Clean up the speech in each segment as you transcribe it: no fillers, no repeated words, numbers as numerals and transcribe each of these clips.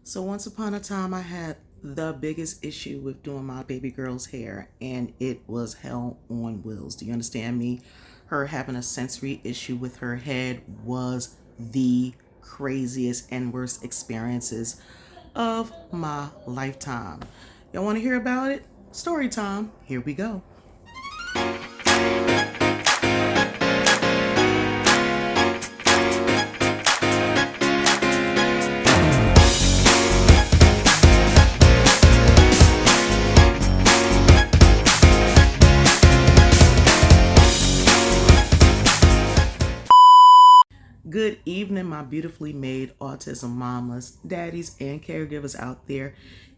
So once upon a time, I had the biggest issue with doing my baby girl's hair, and it was hell on wheels. Do you understand me? Her having a sensory issue with her head was the craziest and worst experiences of my lifetime. Y'all want to hear about it? Story time. Here we go. Good evening, my beautifully made autism mamas, daddies, and caregivers out there.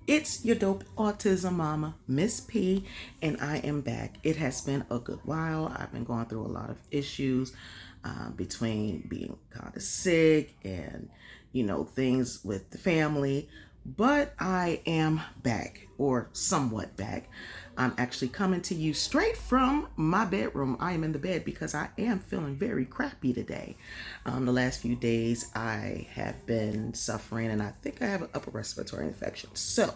It's your dope autism mama, Miss P, and I am back. It has been a good while. I've been going through a lot of issues between being kind of sick and, things with the family. But I am back, or somewhat back. I'm actually coming to you straight from my bedroom. I am in the bed because I am feeling very crappy today. The last few days I have been suffering, and I think I have an upper respiratory infection. So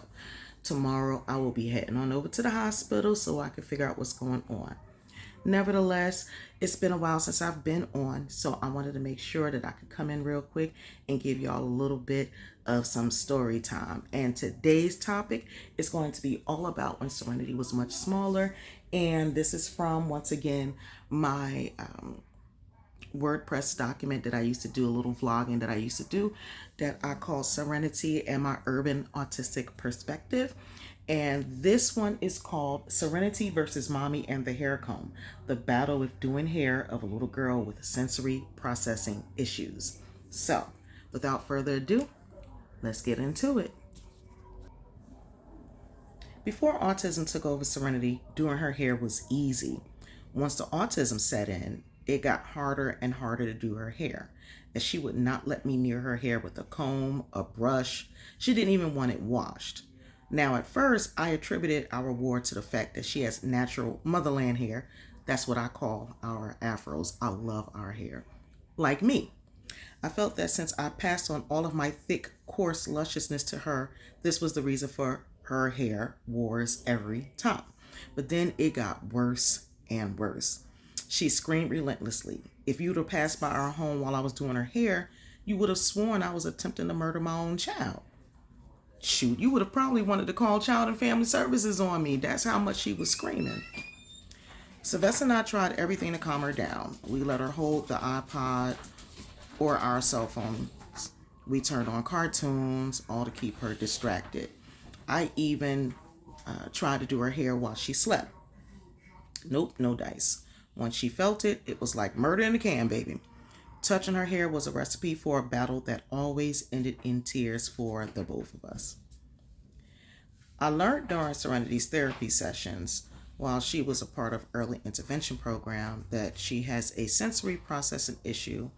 tomorrow I will be heading on over to the hospital so I can figure out what's going on. Nevertheless, it's been a while since I've been on, so I wanted to make sure that I could come in real quick and give y'all a little bit of some story time. And today's topic is going to be all about when Serenity was much smaller. And this is from, once again, my WordPress document that I used to do, a little vlogging that I used to do that I call Serenity and My Urban Autistic Perspective. And this one is called Serenity versus Mommy and the Hair Comb, the battle with doing hair of a little girl with sensory processing issues. So without further ado, let's get into it. Before autism took over Serenity, doing her hair was easy. Once the autism set in, it got harder and harder to do her hair, as she would not let me near her hair with a comb, a brush. She didn't even want it washed. Now, at first, I attributed our award to the fact that she has natural motherland hair. That's what I call our afros. I love our hair. Like me. I felt that since I passed on all of my thick, coarse lusciousness to her, this was the reason for her hair wars every time. But then it got worse and worse. She screamed relentlessly. If you'd have passed by our home while I was doing her hair, you would have sworn I was attempting to murder my own child. Shoot, you would have probably wanted to call Child and Family Services on me. That's how much she was screaming. Sylvester and I tried everything to calm her down. We let her hold the iPod or our cell phones. We turned on cartoons, all to keep her distracted. I even tried to do her hair while she slept. Nope, no dice. Once she felt it, it was like murder in a can, baby. Touching her hair was a recipe for a battle that always ended in tears for the both of us. I learned during Serenity's therapy sessions, while she was a part of early intervention program, that she has a sensory processing issue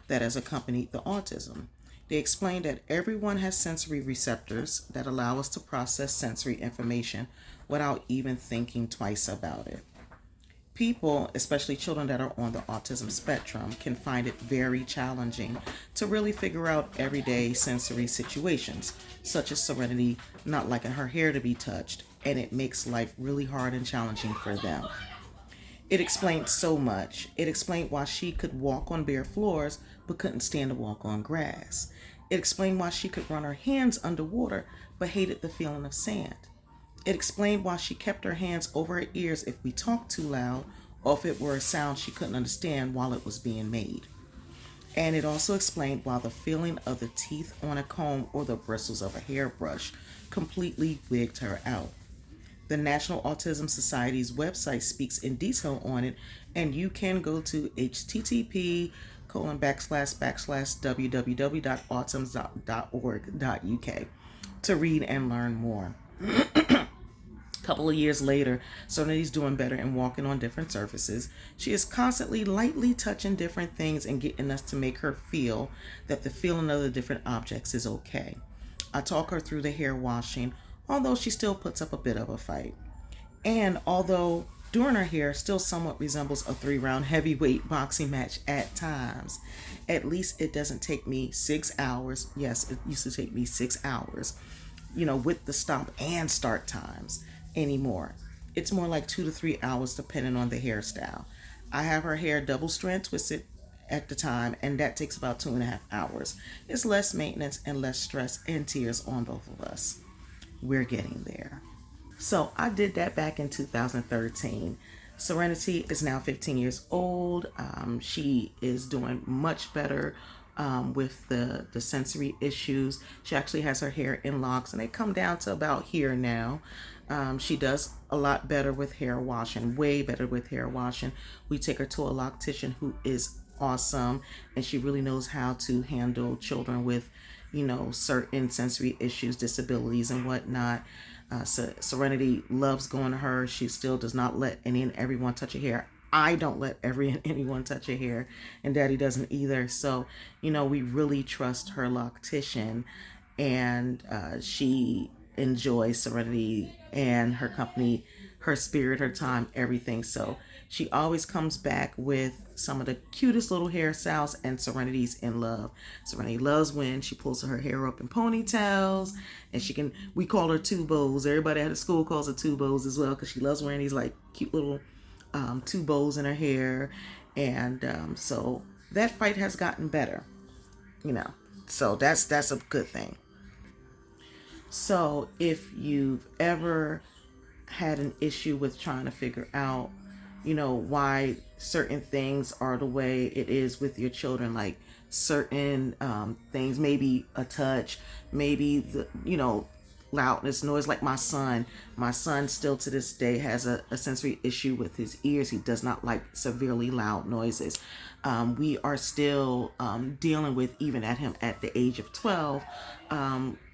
that has accompanied the autism. They explained that everyone has sensory receptors that allow us to process sensory information without even thinking twice about it. People, especially children that are on the autism spectrum, can find it very challenging to really figure out everyday sensory situations, such as Serenity not liking her hair to be touched, and it makes life really hard and challenging for them. It explained so much. It explained why she could walk on bare floors but couldn't stand to walk on grass. It explained why she could run her hands underwater but hated the feeling of sand. It explained why she kept her hands over her ears if we talked too loud or if it were a sound she couldn't understand while it was being made. And it also explained why the feeling of the teeth on a comb or the bristles of a hairbrush completely wigged her out. The National Autism Society's website speaks in detail on it, and you can go to http://www.autism.org.uk to read and learn more. Couple of years later, Serenity's doing better and walking on different surfaces. She is constantly lightly touching different things and getting us to make her feel that the feeling of the different objects is okay. I talk her through the hair washing, although she still puts up a bit of a fight. And although doing her hair still somewhat resembles a 3 round heavyweight boxing match at times. At least it doesn't take me 6 hours. Yes, it used to take me 6 hours, with the stop and start times anymore. It's more like 2 to 3 hours depending on the hairstyle. I have her hair double strand twisted at the time, and that takes about 2.5 hours. It's less maintenance and less stress and tears on both of us. We're getting there. So I did that back in 2013. Serenity is now 15 years old. She is doing much better with the sensory issues. She actually has her hair in locks, and they come down to about here now. She does a lot better with hair washing, way better with hair washing. We take her to a loctician who is awesome, and she really knows how to handle children with, certain sensory issues, disabilities, and whatnot. Serenity loves going to her. She still does not let any and everyone touch her hair. I don't let every and anyone touch her hair, and Daddy doesn't either. So, we really trust her loctician, and she enjoys Serenity and her company, her spirit, her time, everything. So she always comes back with some of the cutest little hairstyles, and Serenity's in love. Serenity loves when she pulls her hair up in ponytails, and we call her two bows. Everybody at the school calls her two bows as well, because she loves wearing these like cute little two bows in her hair. And so that fight has gotten better, so that's a good thing. So if you've ever had an issue with trying to figure out, why certain things are the way it is with your children, like certain things, maybe a touch, maybe loudness, noise, like my son still to this day has a sensory issue with his ears. He does not like severely loud noises. We are still dealing with, even at him at the age of 12,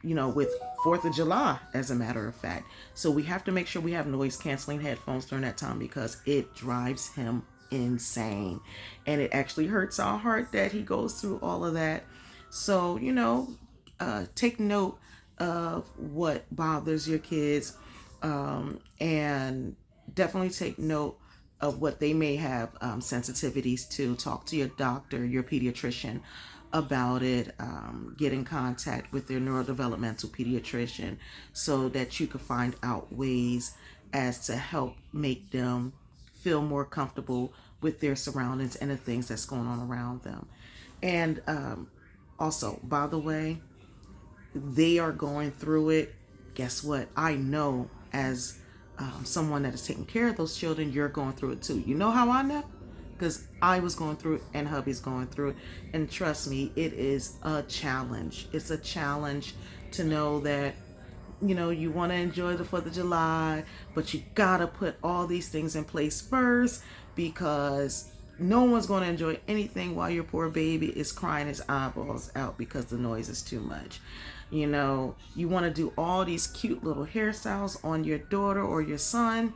with 4th of July, as a matter of fact. So we have to make sure we have noise canceling headphones during that time, because it drives him insane. And it actually hurts our heart that he goes through all of that. So, take note of what bothers your kids, and definitely take note of what they may have sensitivities to. Talk to your doctor, your pediatrician about it. Get in contact with their neurodevelopmental pediatrician so that you can find out ways as to help make them feel more comfortable with their surroundings and the things that's going on around them. And also, by the way, they are going through it. Guess what? I know, as someone that is taking care of those children, you're going through it too. You know how I know? Because I was going through it, and hubby's going through it. And trust me, it is a challenge. It's a challenge to know that, you want to enjoy the 4th of July, but you got to put all these things in place first, because no one's going to enjoy anything while your poor baby is crying his eyeballs out because the noise is too much. You want to do all these cute little hairstyles on your daughter or your son,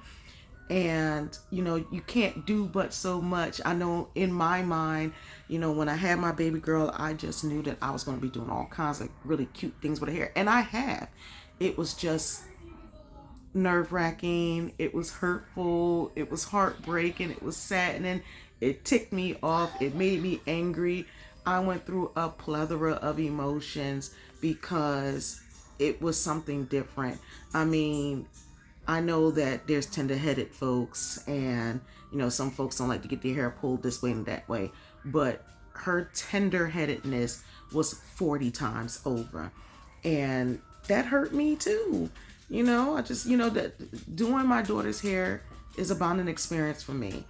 and you can't do but so much. I know in my mind, when I had my baby girl, I just knew that I was going to be doing all kinds of really cute things with her hair, and I have. It was just nerve-wracking, it was hurtful, it was heartbreaking, it was saddening, it ticked me off, it made me angry. I went through a plethora of emotions because it was something different. I mean, I know that there's tender-headed folks, and some folks don't like to get their hair pulled this way and that way, but her tender-headedness was 40 times over, and that hurt me too. I just, that doing my daughter's hair is a bonding experience for me.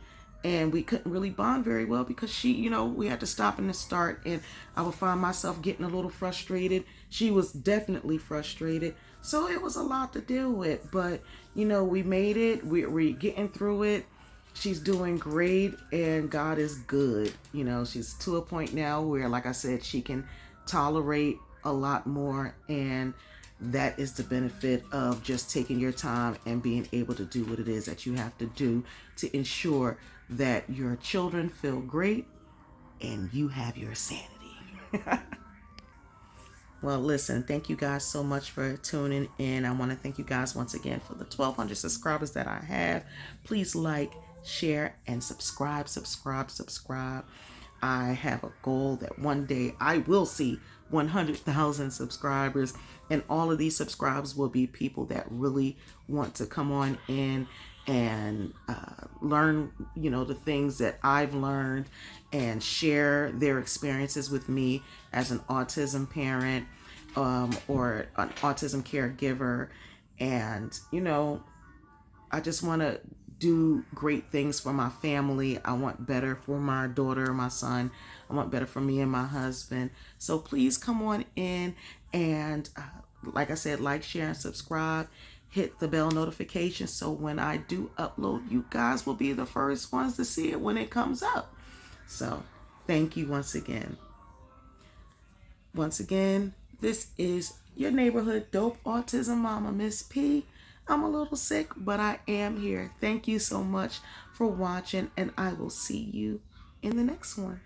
And we couldn't really bond very well because she, we had to stop and start, and I would find myself getting a little frustrated. She was definitely frustrated. So it was a lot to deal with, but, we made it. We're getting through it. She's doing great, and God is good. She's to a point now where, like I said, she can tolerate a lot more, and that is the benefit of just taking your time and being able to do what it is that you have to do to ensure that your children feel great and you have your sanity. Well, listen, thank you guys so much for tuning in. I want to thank you guys once again for the 1,200 subscribers that I have. Please like, share, and subscribe, subscribe, subscribe. I have a goal that one day I will see 100,000 subscribers, and all of these subscribers will be people that really want to come on in and learn, the things that I've learned and share their experiences with me as an autism parent, or an autism caregiver. And, I just want to do great things for my family. I want better for my daughter, my son. I want better for me and my husband. So please come on in and, like I said, like, share, and subscribe. Hit the bell notification so when I do upload, you guys will be the first ones to see it when it comes up. So thank you once again. Once again, this is your neighborhood dope autism mama, Miss P. I'm a little sick, but I am here. Thank you so much for watching, and I will see you in the next one.